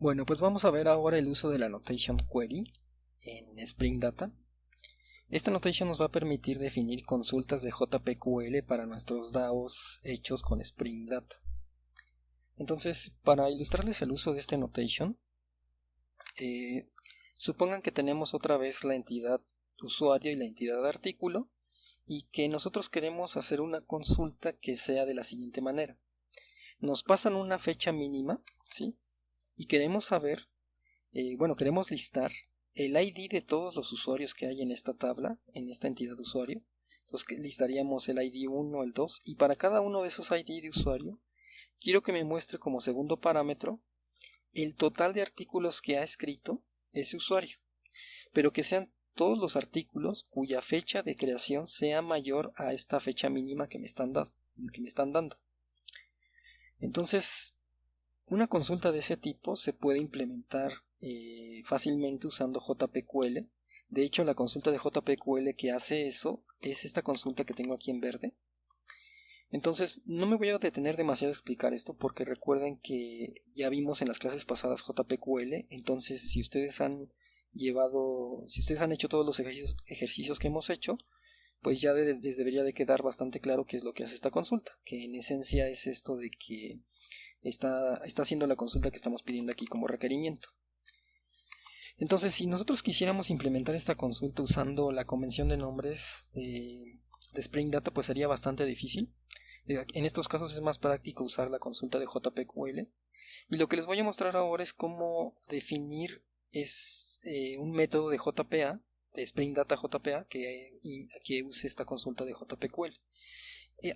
Bueno, pues vamos a ver ahora el uso de la notation query en Spring Data. Esta notation nos va a permitir definir consultas de JPQL para nuestros DAOs hechos con Spring Data. Entonces, para ilustrarles el uso de esta notation, supongan que tenemos otra vez la entidad usuario y la entidad artículo y que nosotros queremos hacer una consulta que sea de la siguiente manera. Nos pasan una fecha mínima, ¿sí? Y queremos saber, queremos listar el ID de todos los usuarios que hay en esta tabla, en esta entidad de usuario. Entonces listaríamos el ID 1, el 2, y para cada uno de esos ID de usuario, quiero que me muestre como segundo parámetro el total de artículos que ha escrito ese usuario, pero que sean todos los artículos cuya fecha de creación sea mayor a esta fecha mínima que me están dando. Entonces, una consulta de ese tipo se puede implementar fácilmente usando JPQL. De hecho, la consulta de JPQL que hace eso es esta consulta que tengo aquí en verde. Entonces, no me voy a detener demasiado a explicar esto porque recuerden que ya vimos en las clases pasadas JPQL. Entonces, si ustedes han hecho todos los ejercicios que hemos hecho, pues ya les debería de quedar bastante claro qué es lo que hace esta consulta, que en esencia es esto de que está haciendo la consulta que estamos pidiendo aquí como requerimiento. Entonces, si nosotros quisiéramos implementar esta consulta usando la convención de nombres de Spring Data, pues sería bastante difícil. En estos casos es más práctico usar la consulta de JPQL. Y lo que les voy a mostrar ahora es cómo definir un método de JPA, de Spring Data JPA, que use esta consulta de JPQL.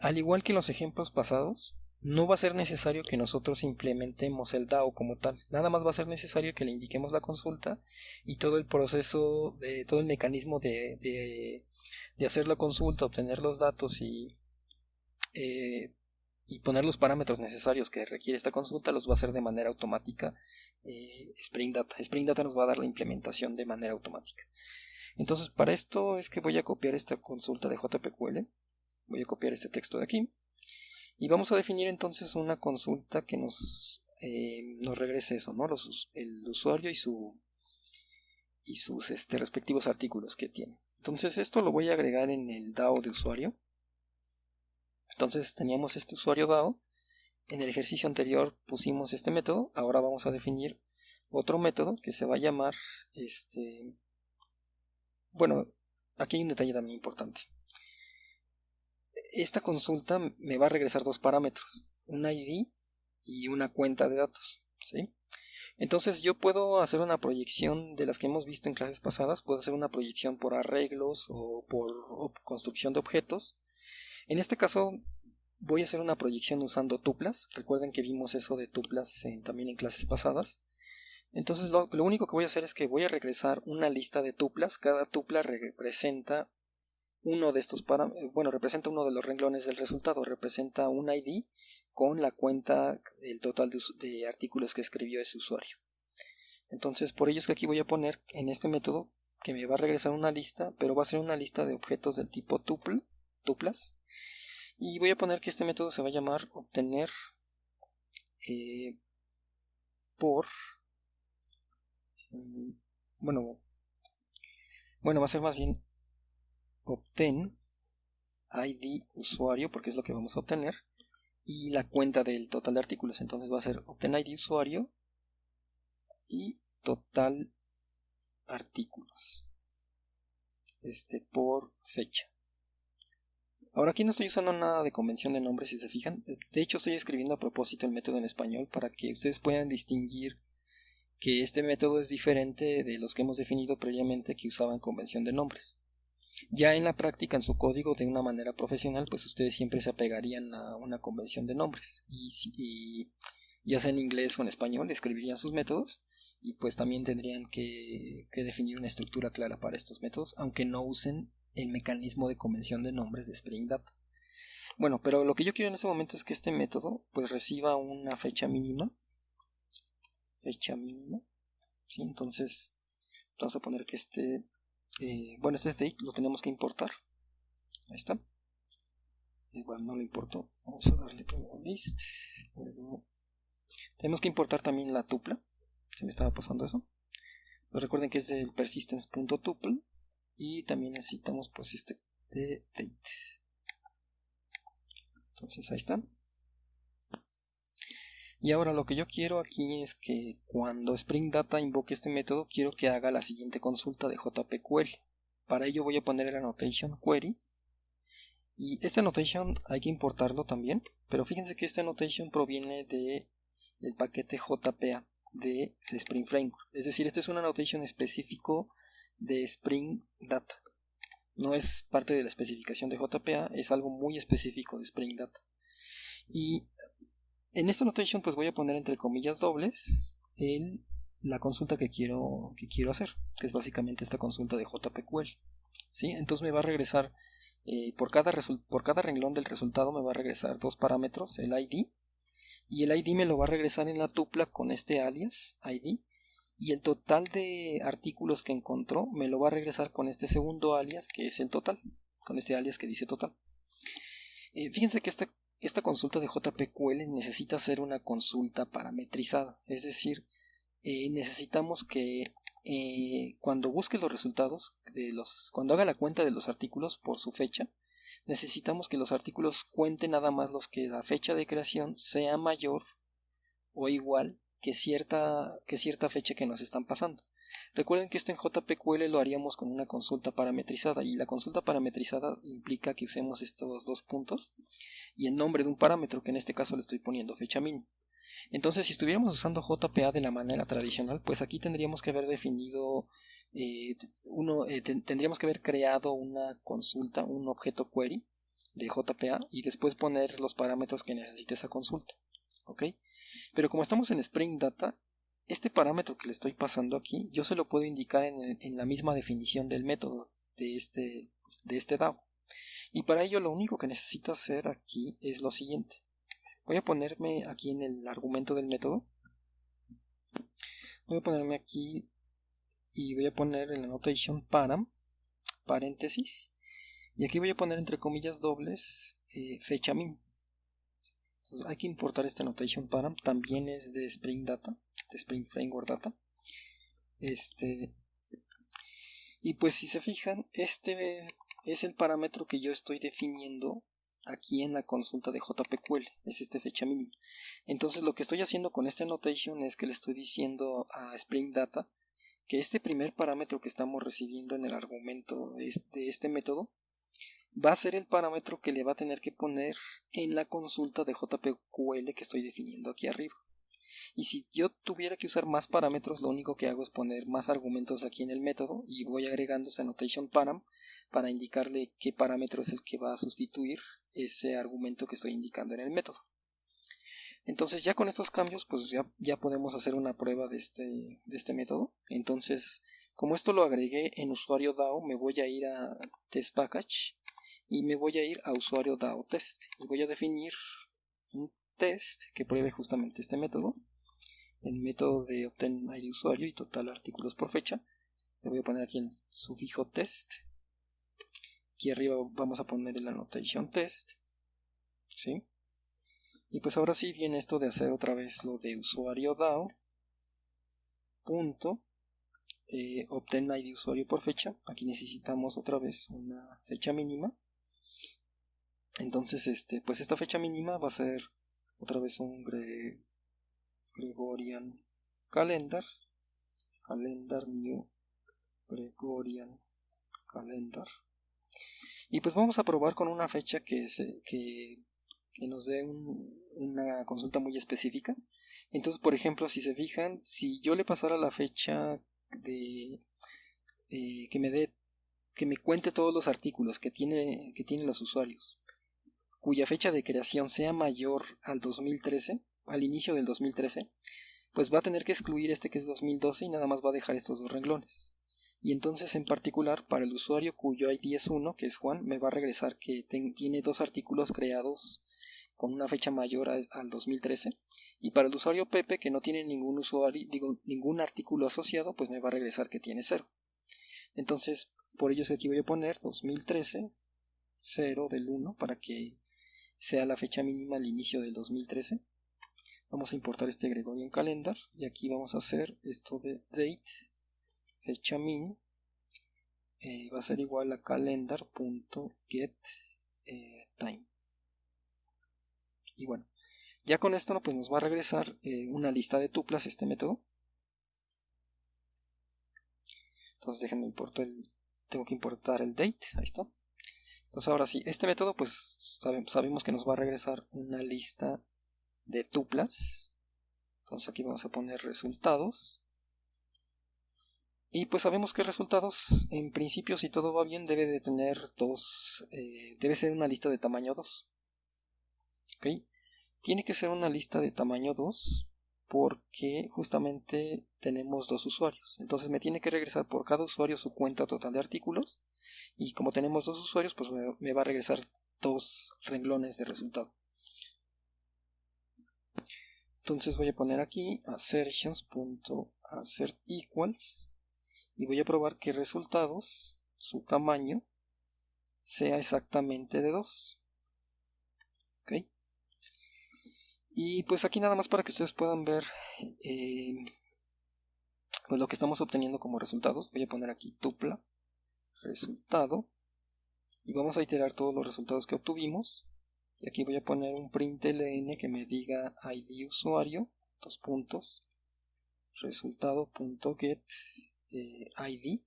Al igual que en los ejemplos pasados, no va a ser necesario que nosotros implementemos el DAO como tal. Nada más va a ser necesario que le indiquemos la consulta y todo el proceso, todo el mecanismo de hacer la consulta, obtener los datos y poner los parámetros necesarios que requiere esta consulta los va a hacer de manera automática Spring Data. Spring Data nos va a dar la implementación de manera automática. Entonces, para esto es que voy a copiar esta consulta de JPQL. Voy a copiar este texto de aquí. Y vamos a definir entonces una consulta que nos regrese eso, ¿no? El usuario y sus respectivos artículos que tiene. Entonces esto lo voy a agregar en el DAO de usuario. Entonces teníamos este usuario DAO. En el ejercicio anterior pusimos este método. Ahora vamos a definir otro método que se va a llamar aquí hay un detalle también importante. Esta consulta me va a regresar dos parámetros, un ID y una cuenta de datos, ¿sí? Entonces yo puedo hacer una proyección de las que hemos visto en clases pasadas, puedo hacer una proyección por arreglos o por construcción de objetos. En este caso voy a hacer una proyección usando tuplas, recuerden que vimos eso de tuplas también en clases pasadas. Entonces lo único que voy a hacer es que voy a regresar una lista de tuplas, cada tupla representa representa uno de los renglones del resultado, representa un ID con la cuenta del total de artículos que escribió ese usuario. Entonces, por ello es que aquí voy a poner en este método que me va a regresar una lista, pero va a ser una lista de objetos del tipo tuplas, y voy a poner que este método se va a llamar obtener va a ser más bien obtén ID usuario, porque es lo que vamos a obtener, y la cuenta del total de artículos. Entonces va a ser obtén ID usuario y total artículos por fecha. Ahora aquí no estoy usando nada de convención de nombres, si se fijan. De hecho estoy escribiendo a propósito el método en español para que ustedes puedan distinguir que este método es diferente de los que hemos definido previamente que usaban convención de nombres. Ya en la práctica, en su código de una manera profesional, pues ustedes siempre se apegarían a una convención de nombres y ya sea en inglés o en español escribirían sus métodos y pues también tendrían que definir una estructura clara para estos métodos, aunque no usen el mecanismo de convención de nombres de Spring Data. Bueno, pero lo que yo quiero en este momento es que este método pues reciba una fecha mínima. ¿Sí? Entonces vamos a poner que este date lo tenemos que importar. Ahí está. Igual no lo importo. Vamos a darle primero list. Luego tenemos que importar también la tupla. se me estaba pasando eso. Pues recuerden que es del persistence.tuple y también necesitamos pues este de date. Entonces ahí están. Y ahora lo que yo quiero aquí es que cuando Spring Data invoque este método, quiero que haga la siguiente consulta de JPQL. Para ello voy a poner el annotation query. Y este annotation hay que importarlo también, pero fíjense que este annotation proviene del paquete JPA de Spring Framework. Es decir, este es un annotation específico de Spring Data. No es parte de la especificación de JPA, es algo muy específico de Spring Data. Y en esta annotation pues voy a poner entre comillas dobles la consulta que quiero hacer, que es básicamente esta consulta de JPQL. ¿Sí? Entonces me va a regresar por cada renglón del resultado me va a regresar dos parámetros, el ID, y el ID me lo va a regresar en la tupla con este alias ID, y el total de artículos que encontró me lo va a regresar con este segundo alias que es el total, con este alias que dice total. Fíjense que esta consulta de JPQL necesita ser una consulta parametrizada, es decir, necesitamos que cuando busque los resultados, cuando haga la cuenta de los artículos por su fecha, necesitamos que los artículos cuenten nada más los que la fecha de creación sea mayor o igual que cierta fecha que nos están pasando. Recuerden que esto en JPQL lo haríamos con una consulta parametrizada, y la consulta parametrizada implica que usemos estos dos puntos y el nombre de un parámetro, que en este caso le estoy poniendo fecha mínima. Entonces, si estuviéramos usando JPA de la manera tradicional, pues aquí tendríamos que haber definido tendríamos que haber creado una consulta, un objeto query de JPA y después poner los parámetros que necesite esa consulta. ¿Ok? Pero como estamos en Spring Data, este parámetro que le estoy pasando aquí, yo se lo puedo indicar en la misma definición del método de este DAO. Y para ello lo único que necesito hacer aquí es lo siguiente. Voy a ponerme aquí en el argumento del método. Voy a ponerme aquí y voy a poner en la annotation param, paréntesis, y aquí voy a poner entre comillas dobles fecha min. Entonces hay que importar esta annotation param, también es de Spring Data, de Spring Framework Data. Y pues si se fijan, este es el parámetro que yo estoy definiendo aquí en la consulta de JPQL, es este fecha mínima. Entonces lo que estoy haciendo con esta annotation es que le estoy diciendo a Spring Data que este primer parámetro que estamos recibiendo en el argumento de este método va a ser el parámetro que le va a tener que poner en la consulta de JPQL que estoy definiendo aquí arriba. Y si yo tuviera que usar más parámetros, lo único que hago es poner más argumentos aquí en el método y voy agregando esta annotation param para indicarle qué parámetro es el que va a sustituir ese argumento que estoy indicando en el método. Entonces ya con estos cambios pues ya podemos hacer una prueba de este método. Entonces, como esto lo agregué en usuario DAO, me voy a ir a test package y me voy a ir a usuario DAO test y voy a definir un test que pruebe justamente este método, el método de obtain ID usuario y total artículos por fecha. Le voy a poner aquí el sufijo test. Aquí arriba vamos a poner el annotation test, ¿sí? Y pues ahora sí viene esto de hacer otra vez lo de usuario DAO punto obtain ID usuario por fecha. Aquí necesitamos otra vez una fecha mínima. Entonces pues esta fecha mínima va a ser otra vez un Gregorian calendar new Gregorian calendar. Y pues vamos a probar con una fecha que nos dé una consulta muy específica. Entonces, por ejemplo, si se fijan, si yo le pasara la fecha de que me cuente todos los artículos que tienen los usuarios, cuya fecha de creación sea mayor al 2013, al inicio del 2013, pues va a tener que excluir este que es 2012 y nada más va a dejar estos dos renglones. Y entonces en particular para el usuario cuyo ID es 1, que es Juan, me va a regresar que tiene dos artículos creados con una fecha mayor al 2013, y para el usuario Pepe, que no tiene ningún artículo asociado, pues me va a regresar que tiene 0. Entonces por ello es que aquí voy a poner 2013 0 del 1 para que sea la fecha mínima al inicio del 2013. Vamos a importar este Gregorian Calendar y aquí vamos a hacer esto de date, fecha min, va a ser igual a calendar.get time. Y bueno, ya con esto pues nos va a regresar una lista de tuplas este método. Entonces déjenme importar tengo que importar el date, ahí está. Entonces ahora sí, este método pues sabemos que nos va a regresar una lista de tuplas. Entonces aquí vamos a poner resultados. Y pues sabemos que resultados, en principio, si todo va bien, debe de tener debe ser una lista de tamaño 2. ¿Ok? Tiene que ser una lista de tamaño 2 porque justamente tenemos dos usuarios. Entonces me tiene que regresar por cada usuario su cuenta total de artículos. Y como tenemos dos usuarios, pues me va a regresar dos renglones de resultado. Entonces voy a poner aquí assertions.assertEquals y voy a probar que resultados, su tamaño, sea exactamente de 2. ¿Ok? Y pues aquí nada más para que ustedes puedan ver pues lo que estamos obteniendo como resultados. Voy a poner aquí tupla resultado y vamos a iterar todos los resultados que obtuvimos. Y aquí voy a poner un println que me diga id usuario, dos puntos, resultado.get id.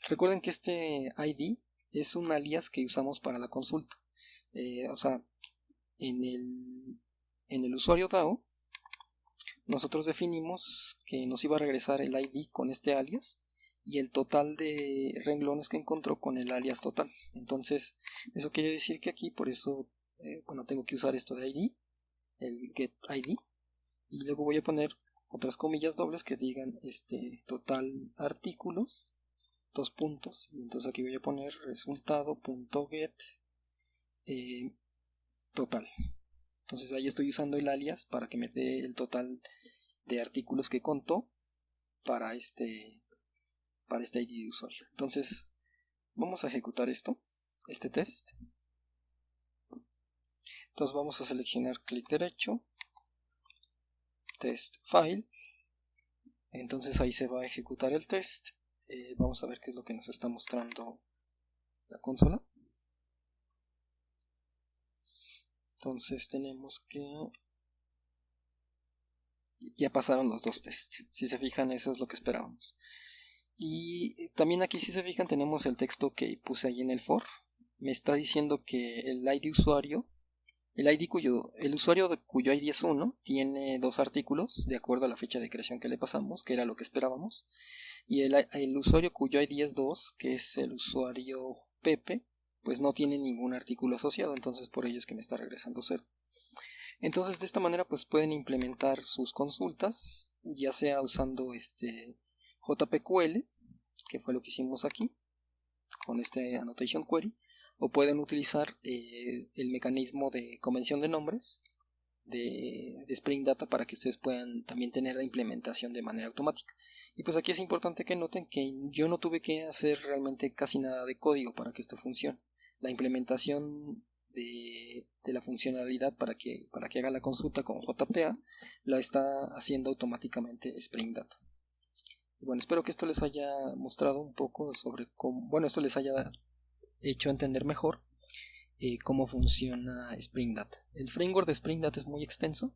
Recuerden que este id es un alias que usamos para la consulta. O sea, en el usuario DAO nosotros definimos que nos iba a regresar el id con este alias y el total de renglones que encontró con el alias total. Entonces eso quiere decir que aquí por eso tengo que usar esto de id, el get id, y luego voy a poner otras comillas dobles que digan total artículos, dos puntos, y entonces aquí voy a poner resultado.get total. Entonces ahí estoy usando el alias para que me dé el total de artículos que contó para este ID de usuario. Entonces vamos a ejecutar este test. Entonces vamos a seleccionar clic derecho, test file. Entonces ahí se va a ejecutar el test. Vamos a ver qué es lo que nos está mostrando la consola. Entonces tenemos que ya pasaron los dos tests. Si se fijan, eso es lo que esperábamos. Y también aquí, si se fijan, tenemos el texto que puse ahí en el for. Me está diciendo que el ID usuario, el usuario cuyo ID es 1, tiene dos artículos de acuerdo a la fecha de creación que le pasamos, que era lo que esperábamos. Y el usuario cuyo ID es 2, que es el usuario Pepe, pues no tiene ningún artículo asociado, entonces por ello es que me está regresando 0. Entonces de esta manera pues pueden implementar sus consultas, ya sea usando JPQL, que fue lo que hicimos aquí con este annotation query, o pueden utilizar el mecanismo de convención de nombres de Spring Data para que ustedes puedan también tener la implementación de manera automática. Y pues aquí es importante que noten que yo no tuve que hacer realmente casi nada de código para que esto funcione. La implementación de la funcionalidad para que haga la consulta con JPA la está haciendo automáticamente Spring Data. Y bueno, espero que esto les haya mostrado un poco sobre cómo, esto les haya hecho entender mejor cómo funciona Spring Data. El framework de Spring Data es muy extenso,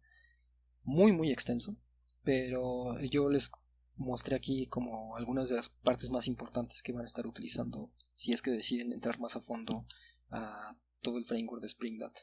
muy extenso, pero yo les mostré aquí como algunas de las partes más importantes que van a estar utilizando si es que deciden entrar más a fondo a todo el framework de Spring Data.